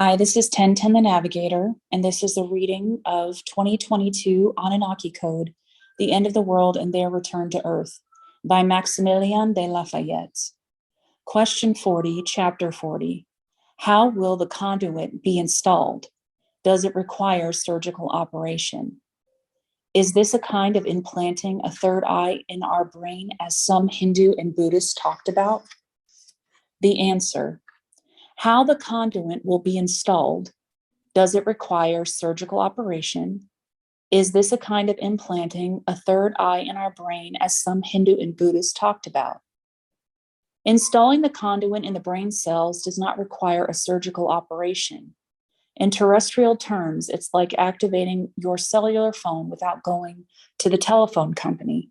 Hi, this is 1010 the Navigator, and this is a reading of 2022 Anunnaki Code, The End of the World and Their Return to Earth by Maximilien De Lafayette. Question 40, Chapter 40. How will the conduit be installed? Does it require surgical operation? Is this a kind of implanting a third eye in our brain as some Hindu and Buddhist talked about? The answer. How the conduit will be installed. Does it require surgical operation? Is this a kind of implanting a third eye in our brain as some Hindu and Buddhist talked about? Installing the conduit in the brain cells does not require a surgical operation. In terrestrial terms, it's like activating your cellular phone without going to the telephone company.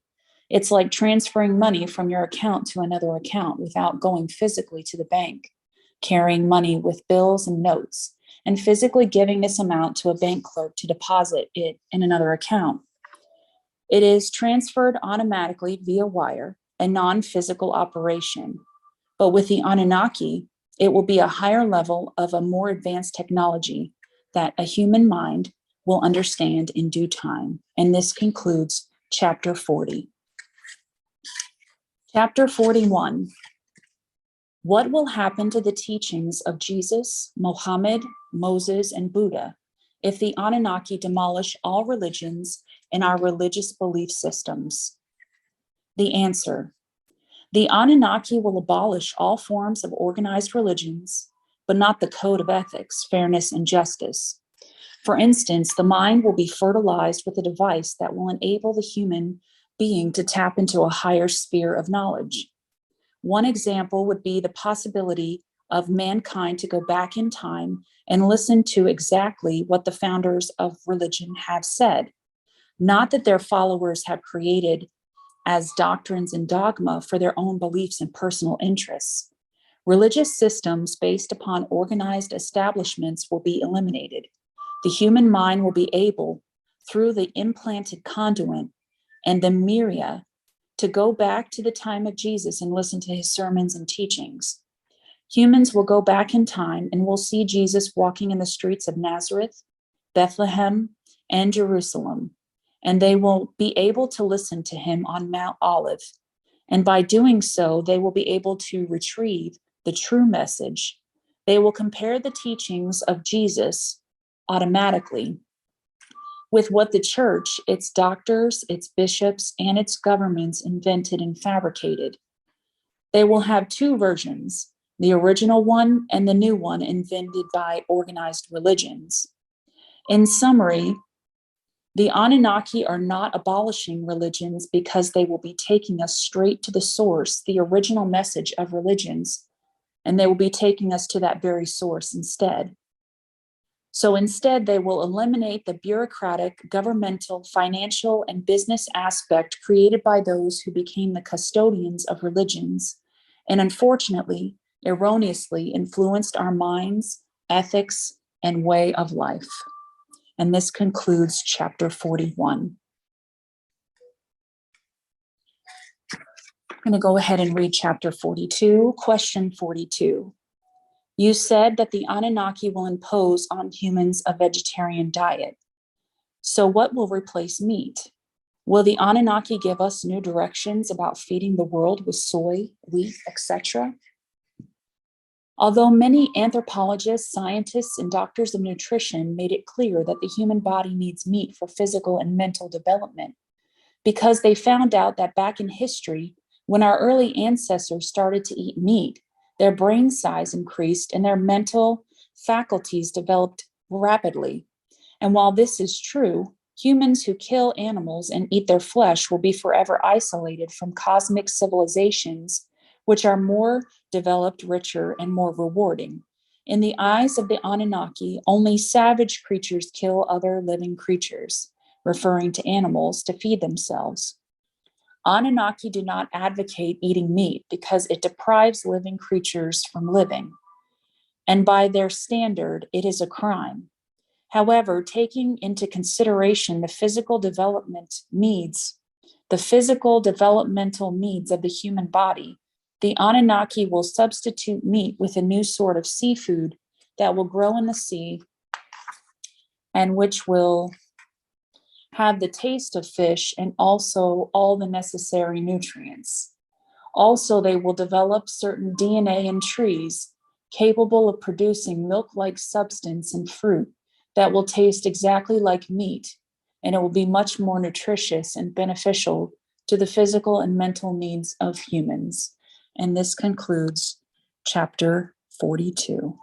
It's like transferring money from your account to another account without going physically to the bank, carrying money with bills and notes, and physically giving this amount to a bank clerk to deposit it in another account. It is transferred automatically via wire, a non-physical operation. But with the Anunnaki, it will be a higher level of a more advanced technology that a human mind will understand in due time. And this concludes Chapter 40. Chapter 41. What will happen to the teachings of Jesus, Mohammed, Moses, and Buddha if the Anunnaki demolish all religions and our religious belief systems? The answer. The Anunnaki will abolish all forms of organized religions, but not the code of ethics, fairness, and justice. For instance, the mind will be fertilized with a device that will enable the human being to tap into a higher sphere of knowledge. One example would be the possibility of mankind to go back in time and listen to exactly what the founders of religion have said. Not that their followers have created as doctrines and dogma for their own beliefs and personal interests. Religious systems based upon organized establishments will be eliminated. The human mind will be able, through the implanted conduit and the myria, to go back to the time of Jesus and listen to his sermons and teachings. Humans will go back in time and will see Jesus walking in the streets of Nazareth, Bethlehem, and Jerusalem, and they will be able to listen to him on Mount Olive. And by doing so, they will be able to retrieve the true message. They will compare the teachings of Jesus automatically with what the church, its doctors, its bishops, and its governments invented and fabricated. They will have two versions, the original one and the new one invented by organized religions. In summary, the Anunnaki are not abolishing religions because they will be taking us straight to the source, the original message of religions, and they will be taking us to that very source instead. So instead, they will eliminate the bureaucratic, governmental, financial, and business aspect created by those who became the custodians of religions, and unfortunately, erroneously influenced our minds, ethics, and way of life. And this concludes Chapter 41. I'm going to go ahead and read Chapter 42. Question 42. You said that the Anunnaki will impose on humans a vegetarian diet. So what will replace meat? Will the Anunnaki give us new directions about feeding the world with soy, wheat, etc.? Although many anthropologists, scientists, and doctors of nutrition made it clear that the human body needs meat for physical and mental development, because they found out that back in history, when our early ancestors started to eat meat, their brain size increased and their mental faculties developed rapidly. And while this is true, humans who kill animals and eat their flesh will be forever isolated from cosmic civilizations, which are more developed, richer, and more rewarding. In the eyes of the Anunnaki, only savage creatures kill other living creatures, referring to animals, to feed themselves. Anunnaki do not advocate eating meat because it deprives living creatures from living. And by their standard, it is a crime. However, taking into consideration the physical developmental needs of the human body, the Anunnaki will substitute meat with a new sort of seafood that will grow in the sea and which will have the taste of fish and also all the necessary nutrients. Also, they will develop certain DNA in trees capable of producing milk-like substance and fruit that will taste exactly like meat, and it will be much more nutritious and beneficial to the physical and mental needs of humans. And this concludes chapter 42.